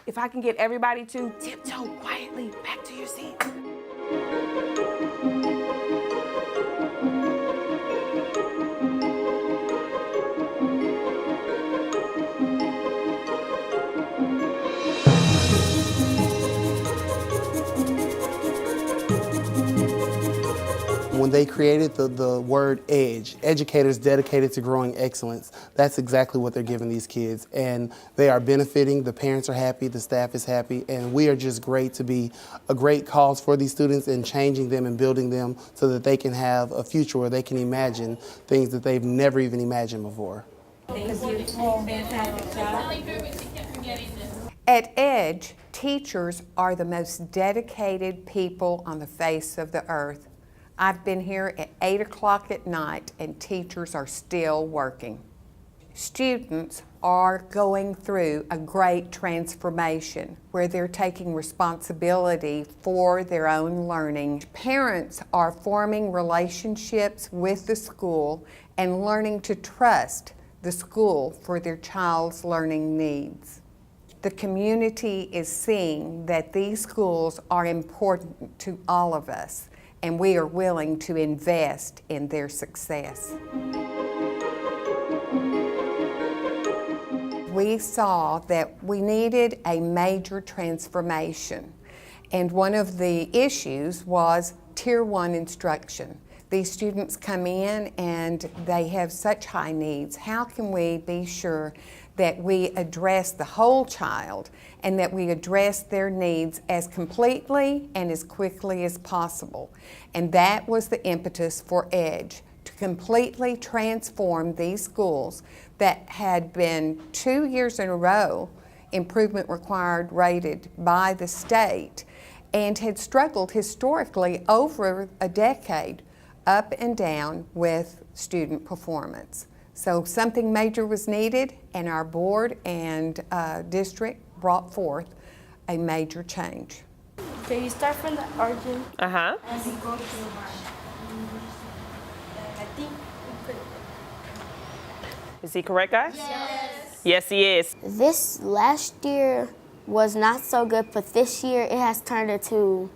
If I can get everybody to tiptoe quietly back to your seats. When they created the word EDGE, educators dedicated to growing excellence, that's exactly what they're giving these kids. And they are benefiting, the parents are happy, the staff is happy, and we are just great to be a great cause for these students and changing them and building them so that they can have a future where they can imagine things that they've never even imagined before. At EDGE, teachers are the most dedicated people on the face of the earth. I've been here at 8 o'clock at night and teachers are still working. Students are going through a great transformation where they're taking responsibility for their own learning. Parents are forming relationships with the school and learning to trust the school for their child's learning needs. The community is seeing that these schools are important to all of us, and we are willing to invest in their success. We saw that we needed a major transformation, and one of the issues was Tier 1 instruction. These students come in and they have such high needs. How can we be sure that we address the whole child and that we address their needs as completely and as quickly as possible? And that was the impetus for EDGE, to completely transform these schools that had been 2 years in a row improvement required rated by the state and had struggled historically over a decade up and down with student performance. So something major was needed, and our board and district brought forth a major change. Okay, you start from the origin. Uh-huh. And you go to the line. I think we could. Is he correct, guys? Yes. Yes, he is. This last year was not so good, but this year it has turned into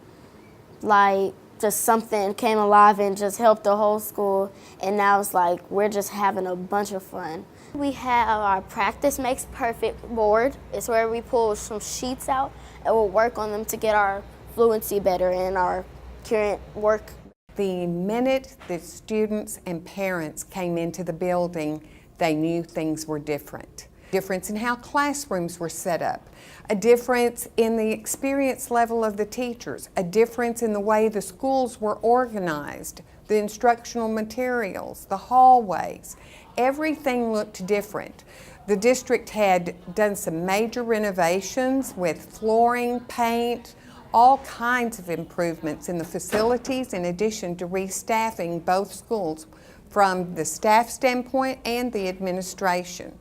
like just something came alive and just helped the whole school, and now it's like we're just having a bunch of fun. We have our practice makes perfect board. It's where we pull some sheets out and we'll work on them to get our fluency better in our current work. The minute the students and parents came into the building, they knew things were different. Difference in how classrooms were set up, a difference in the experience level of the teachers, a difference in the way the schools were organized, the instructional materials, the hallways. Everything looked different. The district had done some major renovations with flooring, paint, all kinds of improvements in the facilities, in addition to restaffing both schools from the staff standpoint and the administration.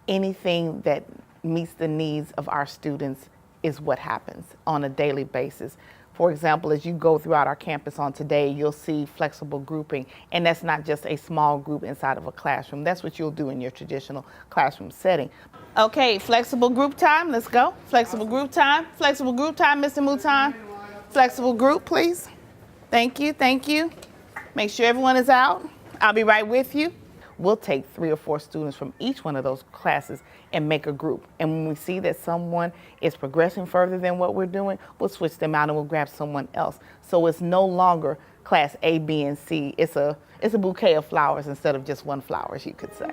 Anything that meets the needs of our students is what happens on a daily basis. For example, as you go throughout our campus on today, you'll see flexible grouping, and that's not just a small group inside of a classroom. That's what you'll do in your traditional classroom setting. Okay, flexible group time, let's go. Flexible group time, Mr. Mouton. Flexible group, please. Thank you, thank you. Make sure everyone is out. I'll be right with you. We'll take 3 or 4 students from each one of those classes and make a group. And when we see that someone is progressing further than what we're doing, we'll switch them out and we'll grab someone else. So it's no longer class A, B, and C. It's a bouquet of flowers instead of just one flower, as you could say.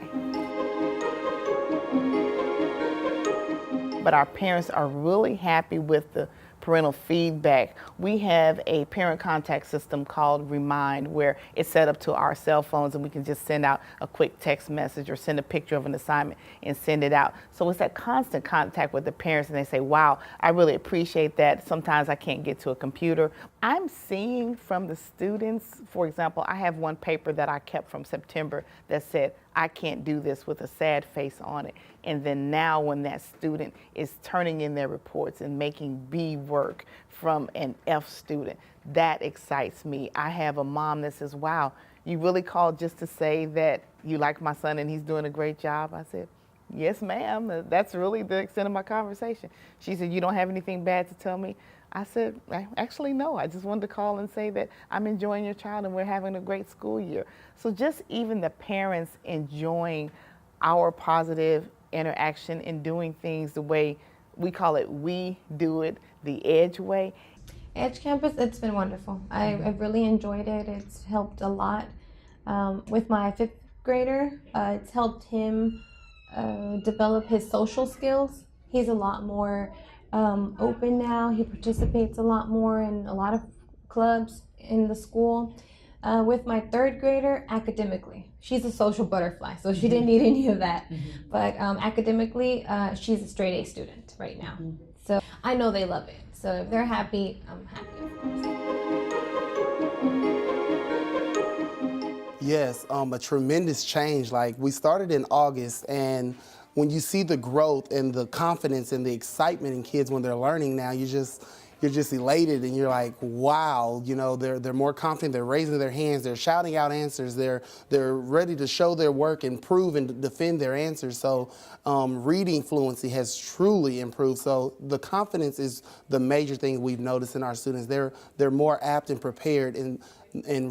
But our parents are really happy with the parental feedback. We have a parent contact system called Remind, where it's set up to our cell phones and we can just send out a quick text message or send a picture of an assignment and send it out. So it's that constant contact with the parents, and they say, wow, I really appreciate that. Sometimes I can't get to a computer. I'm seeing from the students, for example, I have one paper that I kept from September that said, I can't do this, with a sad face on it. And then now when that student is turning in their reports and making B work from an F student, that excites me. I have a mom that says, wow, you really called just to say that you like my son and he's doing a great job? I said, Yes, ma'am. That's really the extent of my conversation. She said, you don't have anything bad to tell me? I said, actually, no. I just wanted to call and say that I'm enjoying your child and we're having a great school year. So just even the parents enjoying our positive interaction and doing things the way we call it, we do it, the EDGE way. Edge Campus, it's been wonderful. I've really enjoyed it. It's helped a lot. With my 5th grader, it's helped him develop his social skills. He's a lot more open now. He participates a lot more in a lot of clubs in the school. With my 3rd grader, academically, she's a social butterfly, so she didn't need any of that. But academically, she's a straight A student right now. So I know they love it. So if they're happy, I'm happy, of course. Yes, a tremendous change. Like, we started in August, and when you see the growth and the confidence and the excitement in kids when they're learning now, you're just elated, and you're like, wow, you know, they're more confident, they're raising their hands, they're shouting out answers, they're ready to show their work and prove and defend their answers. So reading fluency has truly improved. So the confidence is the major thing we've noticed in our students. They're more apt and prepared and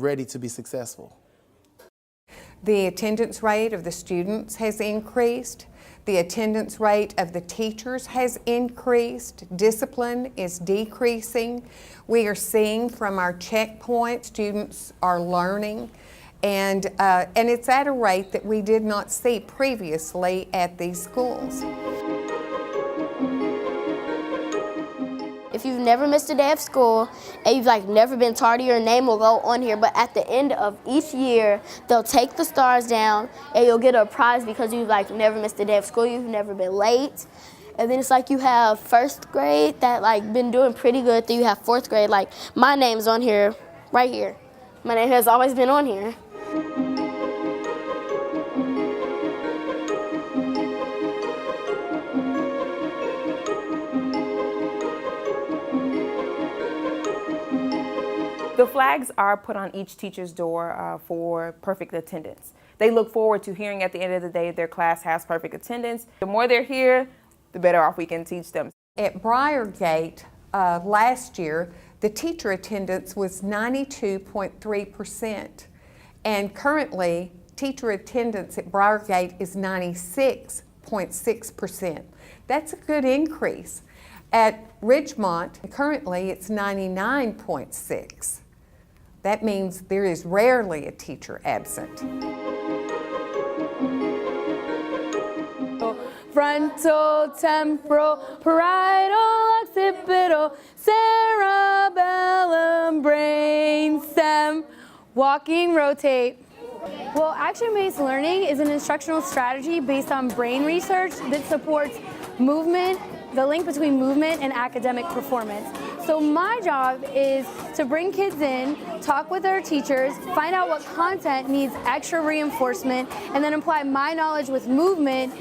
ready to be successful. The attendance rate of the students has increased. The attendance rate of the teachers has increased. Discipline is decreasing. We are seeing from our checkpoint, students are learning, and it's at a rate that we did not see previously at these schools. If you've never missed a day of school and you've never been tardy, your name will go on here, but at the end of each year, they'll take the stars down and you'll get a prize because you've never missed a day of school, you've never been late. And then it's you have 1st grade that been doing pretty good, then you have 4th grade, my name's on here, right here. My name has always been on here. The flags are put on each teacher's door for perfect attendance. They look forward to hearing at the end of the day their class has perfect attendance. The more they're here, the better off we can teach them. At Briargate last year, the teacher attendance was 92.3%, and currently teacher attendance at Briargate is 96.6%. That's a good increase. At Ridgemont, currently it's 99.6%. That means there is rarely a teacher absent. Frontal, temporal, parietal, occipital, cerebellum, brain stem, walking, rotate. Well, action-based learning is an instructional strategy based on brain research that supports movement, the link between movement and academic performance. So my job is to bring kids in, talk with their teachers, find out what content needs extra reinforcement, and then apply my knowledge with movement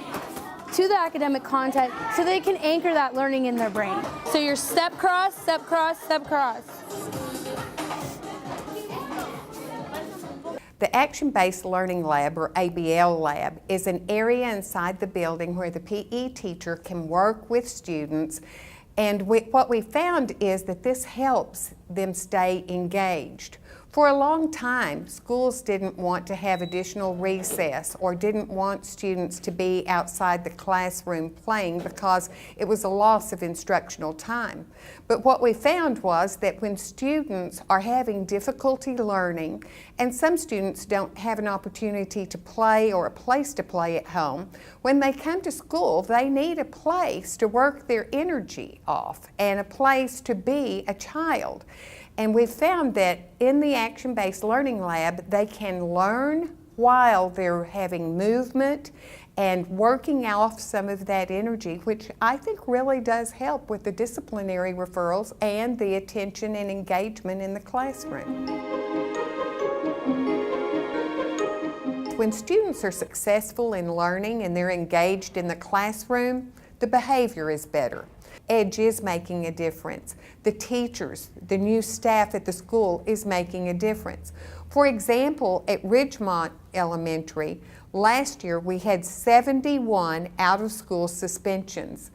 to the academic content so they can anchor that learning in their brain. So your step cross, step cross, step cross. The Action-Based Learning Lab, or ABL Lab, is an area inside the building where the PE teacher can work with students, and what we found is that this helps them stay engaged. For a long time, schools didn't want to have additional recess or didn't want students to be outside the classroom playing because it was a loss of instructional time. But what we found was that when students are having difficulty learning, and some students don't have an opportunity to play or a place to play at home, when they come to school, they need a place to work their energy off and a place to be a child. And we've found that in the Action-Based Learning Lab, they can learn while they're having movement and working off some of that energy, which I think really does help with the disciplinary referrals and the attention and engagement in the classroom. When students are successful in learning and they're engaged in the classroom, the behavior is better. EDGE is making a difference. The teachers, the new staff at the school is making a difference. For example, at Ridgemont Elementary, last year we had 71 out-of-school suspensions.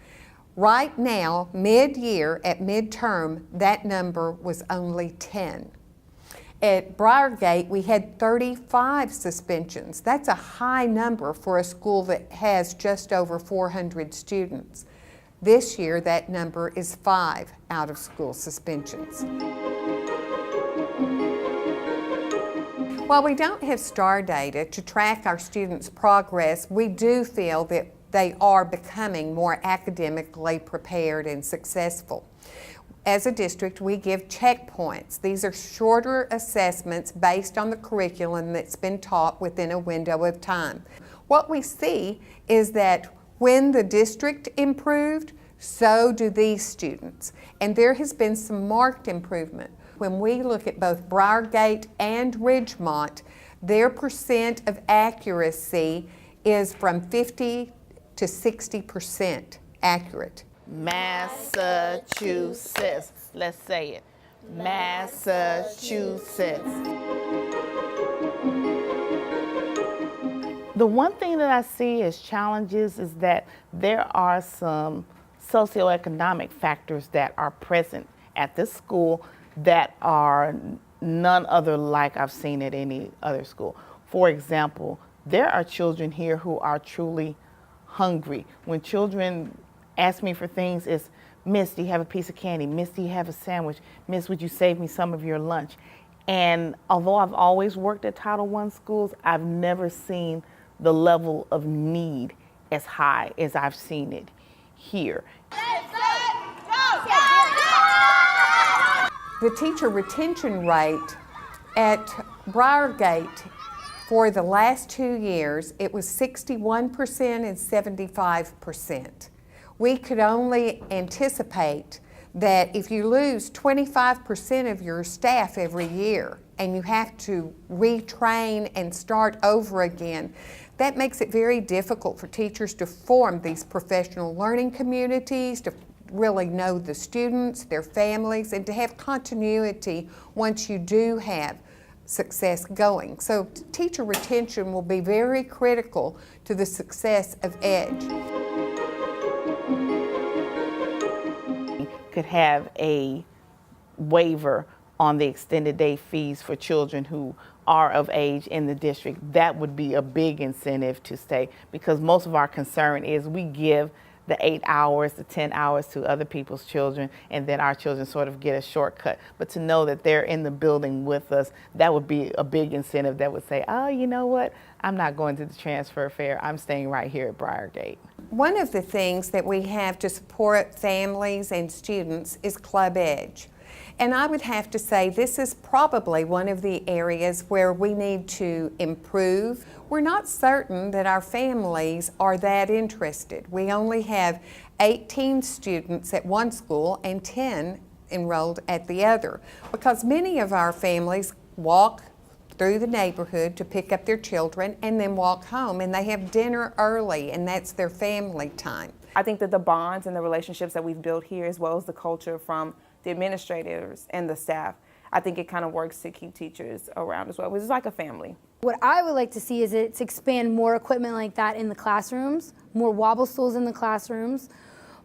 Right now, mid-year, at midterm, that number was only 10. At Briargate, we had 35 suspensions. That's a high number for a school that has just over 400 students. This year, that number is 5 out-of-school suspensions. While we don't have STAR data to track our students' progress, we do feel that they are becoming more academically prepared and successful. As a district, we give checkpoints. These are shorter assessments based on the curriculum that's been taught within a window of time. What we see is that when the district improved, so do these students. And there has been some marked improvement. When we look at both Briargate and Ridgemont, their percent of accuracy is from 50 to 60% accurate. Massachusetts. Let's say it. Massachusetts. The one thing that I see as challenges is that there are some socioeconomic factors that are present at this school that are none other like I've seen at any other school. For example, there are children here who are truly hungry. When children ask me for things, it's, Miss, do you have a piece of candy? Miss, do you have a sandwich? Miss, would you save me some of your lunch? And although I've always worked at Title I schools, I've never seen the level of need as high as I've seen it here. The teacher retention rate at Briargate for the last 2 years, it was 61% and 75%. We could only anticipate that if you lose 25% of your staff every year and you have to retrain and start over again, that makes it very difficult for teachers to form these professional learning communities, to really know the students, their families, and to have continuity once you do have success going. So teacher retention will be very critical to the success of EDGE. Could have a waiver on the extended day fees for children who are of age in the district. That would be a big incentive to stay, because most of our concern is we give the 8 hours, the 10 hours to other people's children, and then our children sort of get a shortcut. But to know that they're in the building with us, that would be a big incentive that would say, oh, you know what? I'm not going to the transfer fair. I'm staying right here at Briargate. One of the things that we have to support families and students is Club EDGE. And I would have to say this is probably one of the areas where we need to improve. We're not certain that our families are that interested. We only have 18 students at one school and 10 enrolled at the other, because many of our families walk through the neighborhood to pick up their children and then walk home, and they have dinner early, and that's their family time. I think that the bonds and the relationships that we've built here, as well as the culture from the administrators and the staff, I think it kind of works to keep teachers around as well. It's like a family. What I would like to see is it to expand more equipment like that in the classrooms, more wobble stools in the classrooms,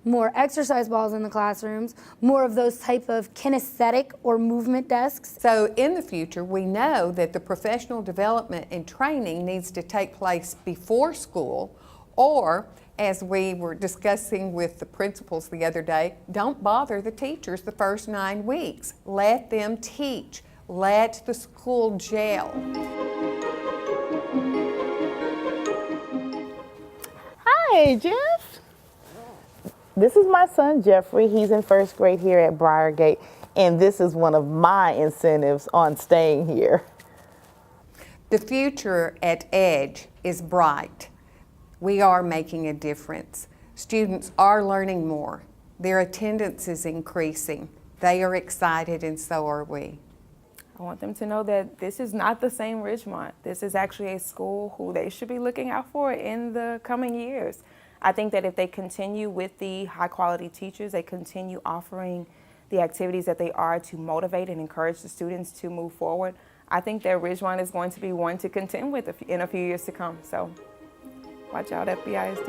more exercise balls in the classrooms, more of those type of kinesthetic or movement desks. So in the future, we know that the professional development and training needs to take place before school, or as we were discussing with the principals the other day, don't bother the teachers the first 9 weeks. Let them teach. Let the school gel. Hi, Jeff. This is my son, Jeffrey. He's in first grade here at Briargate, and this is one of my incentives on staying here. The future at EDGE is bright. We are making a difference. Students are learning more. Their attendance is increasing. They are excited, and so are we. I want them to know that this is not the same Ridgemont. This is actually a school who they should be looking out for in the coming years. I think that if they continue with the high quality teachers, they continue offering the activities that they are to motivate and encourage the students to move forward, I think that Ridgemont is going to be one to contend with in a few years to come. So watch out, Fbisd.